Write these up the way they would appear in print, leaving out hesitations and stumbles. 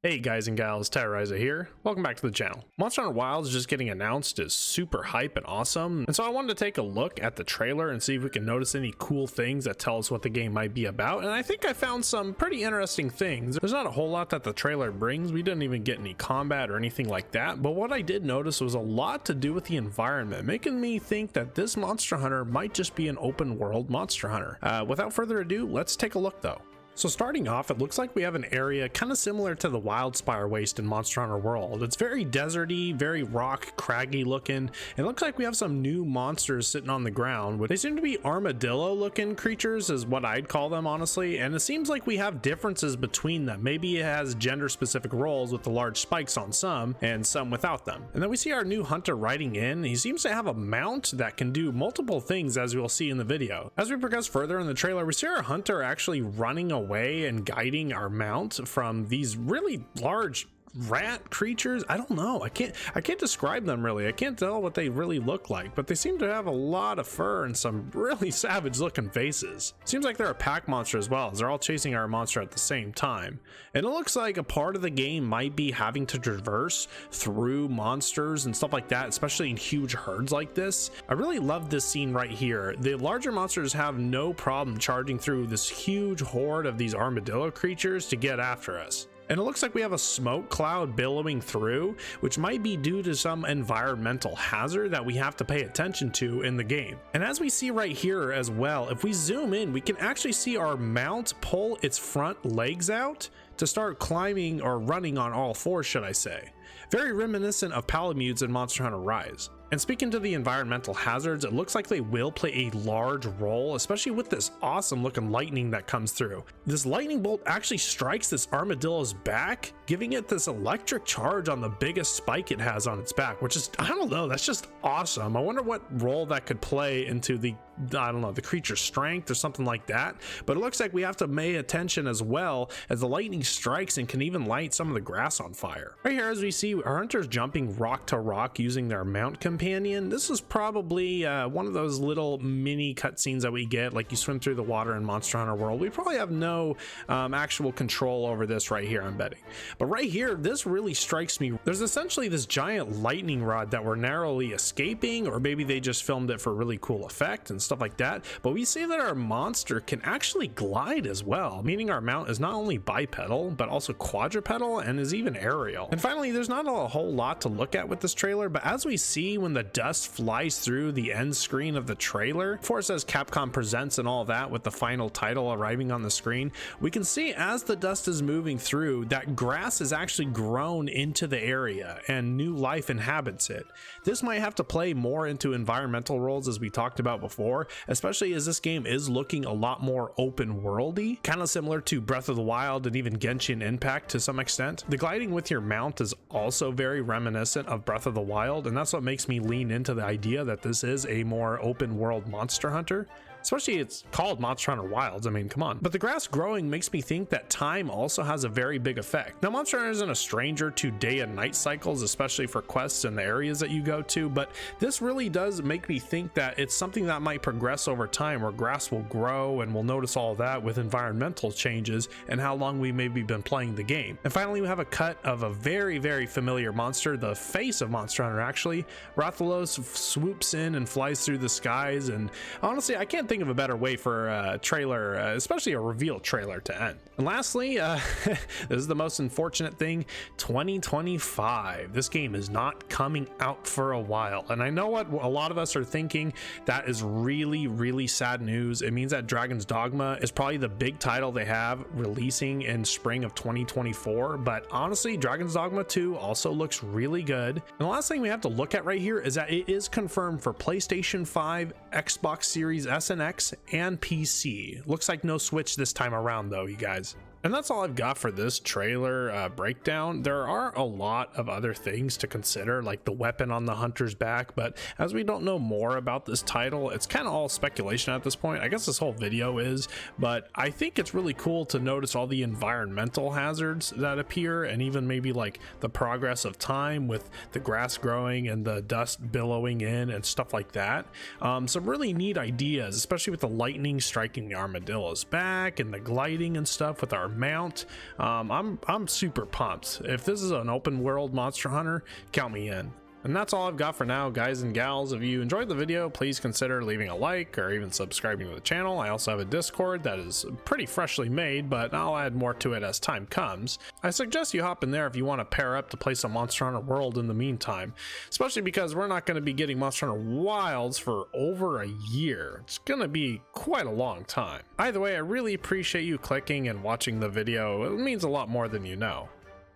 Hey guys and gals, Terrorizer here. Welcome back to the channel. Monster Hunter Wilds just getting announced is super hype and awesome, and so I wanted to take a look at the trailer and see if we can notice any cool things that tell us what the game might be about, and I think I found some pretty interesting things. There's not a whole lot that the trailer brings. We didn't even get any combat or anything like that, but what I did notice was a lot to do with the environment, making me think that this Monster Hunter might just be an open world Monster Hunter. Without further ado, let's take a look though. So starting off, it looks like we have an area kind of similar to the Wildspire Waste in Monster Hunter World. It's very deserty, very rock, craggy looking. It looks like we have some new monsters sitting on the ground. They seem to be armadillo looking creatures is what I'd call them, honestly. And it seems like we have differences between them. Maybe it has gender specific roles with the large spikes on some and some without them. And then we see our new hunter riding in. He seems to have a mount that can do multiple things, as we'll see in the video. As we progress further in the trailer, we see our hunter actually running away and guiding our mount from these really large rat creatures. I don't know, I can't describe them really. I can't tell what they really look like, but they seem to have a lot of fur and some really savage looking faces. Seems like they're a pack monster as well, as they're all chasing our monster at the same time. And it looks like a part of the game might be having to traverse through monsters and stuff like that, especially in huge herds like this. I really love this scene right here. The larger monsters have no problem charging through this huge horde of these armadillo creatures to get after us. And it looks like we have a smoke cloud billowing through, which might be due to some environmental hazard that we have to pay attention to in the game. And as we see right here as well, if we zoom in, we can actually see our mount pull its front legs out to start climbing or running on all fours, should I say. Very reminiscent of Palamutes in Monster Hunter Rise. And speaking to the environmental hazards, it looks like they will play a large role, especially with this awesome looking lightning that comes through. This lightning bolt actually strikes this armadillo's back, giving it this electric charge on the biggest spike it has on its back, which is, I don't know, that's just awesome. I wonder what role that could play into the, I don't know, the creature's strength or something like that. But it looks like we have to pay attention as well, as the lightning strikes and can even light some of the grass on fire. Right here, as we see, our hunter's jumping rock to rock using their mount companion. This is probably one of those little mini cutscenes that we get, like you swim through the water in Monster Hunter World. We probably have no actual control over this right here, I'm betting. But right here, this really strikes me. There's essentially this giant lightning rod that we're narrowly escaping, or maybe they just filmed it for really cool effect and stuff like that. But we see that our monster can actually glide as well, meaning our mount is not only bipedal, but also quadrupedal and is even aerial. And finally, there's not a whole lot to look at with this trailer, but as we see when the dust flies through the end screen of the trailer, before it says Capcom Presents and all that with the final title arriving on the screen, we can see as the dust is moving through that grass is actually grown into the area and new life inhabits it. This might have to play more into environmental roles, as we talked about before, especially as this game is looking a lot more open worldy, kind of similar to Breath of the Wild and even Genshin Impact to some extent. The gliding with your mount is also very reminiscent of Breath of the Wild, and that's what makes me lean into the idea that this is a more open world Monster Hunter. Especially it's called Monster Hunter Wilds, I mean, come on. But the grass growing makes me think that time also has a very big effect. Now, Monster Hunter isn't a stranger to day and night cycles, especially for quests and the areas that you go to, but this really does make me think that it's something that might progress over time, where grass will grow, and we'll notice all that with environmental changes and how long we maybe been playing the game. And finally, we have a cut of a very, very familiar monster, the face of Monster Hunter actually. Rathalos swoops in and flies through the skies, and honestly, I can't think of a better way for a trailer, especially a reveal trailer, to end. And lastly, this is the most unfortunate thing, 2025. This game is not coming out for a while, and I know what a lot of us are thinking. That is really, really sad news. It means that Dragon's Dogma is probably the big title they have releasing in spring of 2024, but honestly, Dragon's Dogma 2 also looks really good. And the last thing we have to look at right here is that it is confirmed for PlayStation 5, Xbox Series S and X, and PC. Looks like no Switch this time around though, you guys. And that's all I've got for this trailer breakdown. There are a lot of other things to consider, like the weapon on the hunter's back, but as we don't know more about this title, it's kind of all speculation at this point. I guess this whole video is, but I think it's really cool to notice all the environmental hazards that appear, and even maybe like the progress of time with the grass growing and the dust billowing in and stuff like that. Some really neat ideas, especially with the lightning striking the armadillo's back and the gliding and stuff with our mount. I'm super pumped. If this is an open world Monster Hunter, count me in. And that's all I've got for now, guys and gals. If you enjoyed the video, please consider leaving a like or even subscribing to the channel. I also have a Discord that is pretty freshly made, but I'll add more to it as time comes. I suggest you hop in there if you want to pair up to play some Monster Hunter World in the meantime, especially because we're not going to be getting Monster Hunter Wilds for over a year. It's going to be quite a long time. Either way, I really appreciate you clicking and watching the video. It means a lot more than you know.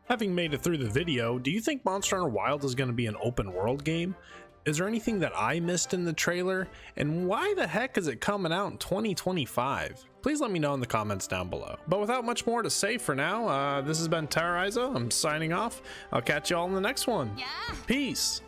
Having made it through the video, do you think Monster Hunter Wilds is going to be an open world game? Is there anything that I missed in the trailer? And why the heck is it coming out in 2025? Please let me know in the comments down below. But without much more to say for now, this has been Terroriza. I'm signing off. I'll catch you all in the next one. Peace.